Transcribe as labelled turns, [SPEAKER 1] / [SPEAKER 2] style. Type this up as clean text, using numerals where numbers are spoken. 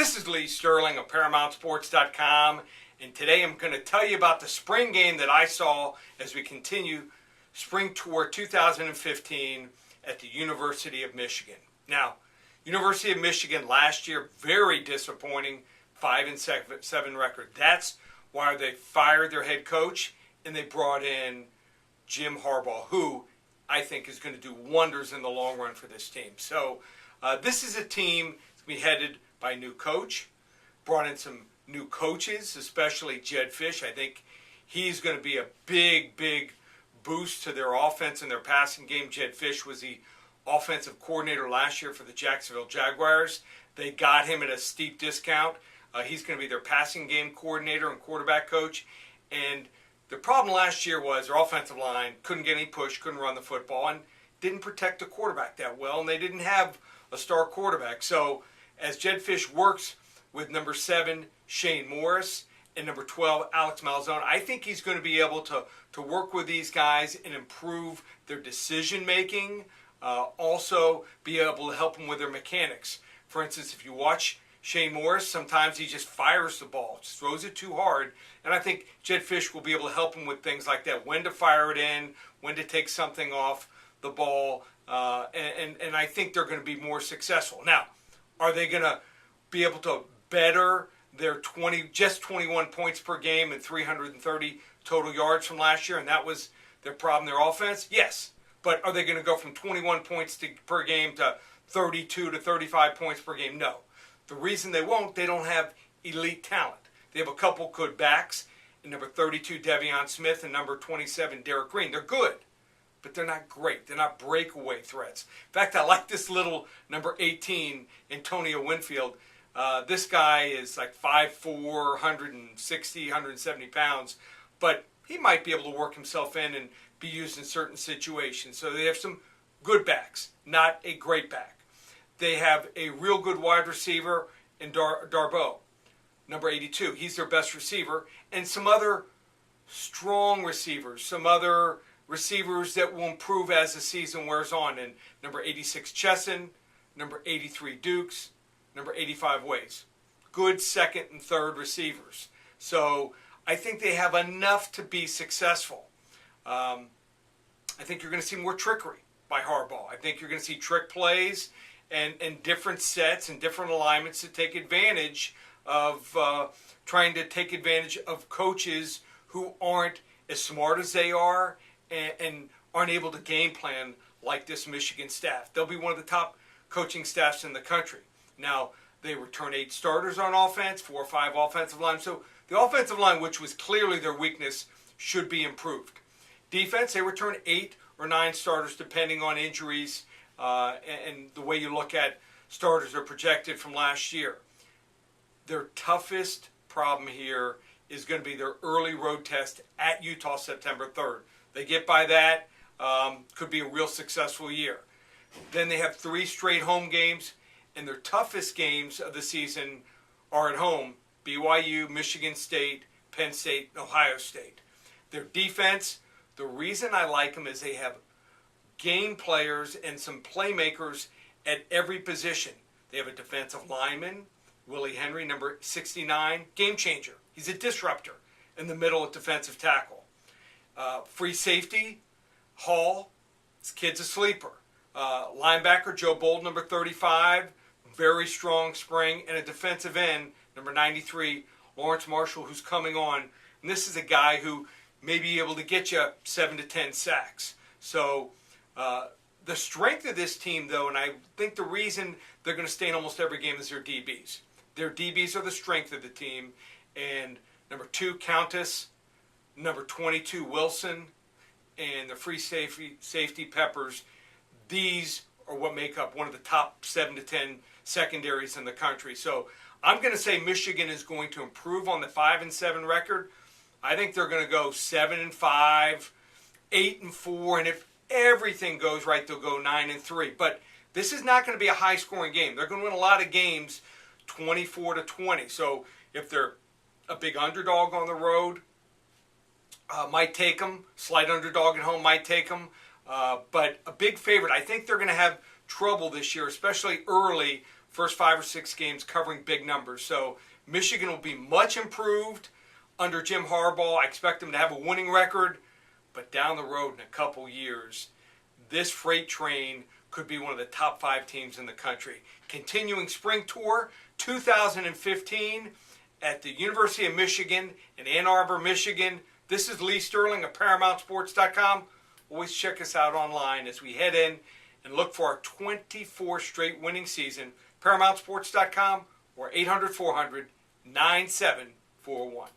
[SPEAKER 1] This is Lee Sterling of ParamountSports.com, and today I'm going to tell you about the spring game that I saw as we continue Spring Tour 2015 at the University of Michigan. Now, University of Michigan last year, very disappointing, 5-7 record. That's why they fired their head coach and they brought in Jim Harbaugh, who I think is going to do wonders in the long run for this team. So this is a team that's going to be headed by a new coach, brought in some new coaches, especially Jedd Fisch. I think he's going to be a big boost to their offense and their passing game. Jedd Fisch was the offensive coordinator last year for the Jacksonville Jaguars. They got him at a steep discount. He's going to be their passing game coordinator and quarterback coach. And the problem last year was their offensive line couldn't get any push, couldn't run the football, and didn't protect the quarterback that well, and they didn't have a star quarterback. So as Jedd Fisch works with number 7, Shane Morris, and number 12, Alex Malzone, I think he's going to be able to work with these guys and improve their decision-making, also be able to help them with their mechanics. For instance, if you watch Shane Morris, sometimes he just fires the ball, just throws it too hard, and I think Jedd Fisch will be able to help him with things like that, when to fire it in, when to take something off the ball, and I think they're going to be more successful. Now, are they going to be able to better their 21 points per game and 330 total yards from last year, and that was their problem, their offense? Yes. But are they going to go from 21 points per game to 32 to 35 points per game? No. The reason they won't, they don't have elite talent. They have a couple good backs, and number 32, De'Veon Smith, and number 27, Derek Green. They're good, but they're not great. They're not breakaway threats. In fact, I like this little number 18, Antonio Winfield. This guy is like 5'4", 160, 170 pounds, but he might be able to work himself in and be used in certain situations. So they have some good backs, not a great back. They have a real good wide receiver in Darboh, number 82. He's their best receiver, and some other strong receivers, some other receivers that will improve as the season wears on. And number 86, Chesson, number 83, Dukes, number 85, Ways. Good second and third receivers. So I think they have enough to be successful. I think you're going to see more trickery by Harbaugh. I think you're going to see trick plays and different sets and different alignments to take advantage of trying to take advantage of coaches who aren't as smart as they are and aren't able to game plan like this Michigan staff. They'll be one of the top coaching staffs in the country. Now, they return 8 starters on offense, 4 or 5 offensive line. So the offensive line, which was clearly their weakness, should be improved. Defense, they return 8 or 9 starters depending on injuries and the way you look at starters are projected from last year. Their toughest problem here is going to be their early road test at Utah September 3rd. They get by that, could be a real successful year. Then they have 3 straight home games, and their toughest games of the season are at home: BYU, Michigan State, Penn State, and Ohio State. Their defense, the reason I like them is they have game players and some playmakers at every position. They have a defensive lineman, Willie Henry, number 69, game changer. He's a disruptor in the middle at defensive tackle. Free safety, Hall, this kid's a sleeper. Linebacker, Joe Bold, number 35, very strong spring. And a defensive end, number 93, Lawrence Marshall, who's coming on. And this is a guy who may be able to get you 7 to 10 sacks. So the strength of this team, though, and I think the reason they're going to stay in almost every game is their DBs. Their DBs are the strength of the team. And number 2, Countess, number 22, Wilson, and the free safety Peppers. These are what make up one of the top 7 to 10 secondaries in the country. So I'm going to say Michigan is going to improve on the 5-7 record. I think they're going to go 7-5, 8-4, and if everything goes right, they'll go 9-3. But this is not going to be a high-scoring game. They're going to win a lot of games 24-20. So if they're a big underdog on the road, might take them. Slight underdog at home might take them. But a big favorite. I think they're going to have trouble this year, especially early first 5 or 6 games covering big numbers. So Michigan will be much improved under Jim Harbaugh. I expect them to have a winning record, but down the road in a couple years, this freight train could be one of the top 5 teams in the country. Continuing spring tour 2015 at the University of Michigan in Ann Arbor, Michigan. This is Lee Sterling of ParamountSports.com. Always check us out online as we head in and look for our 24 straight winning season. ParamountSports.com or 800-400-9741.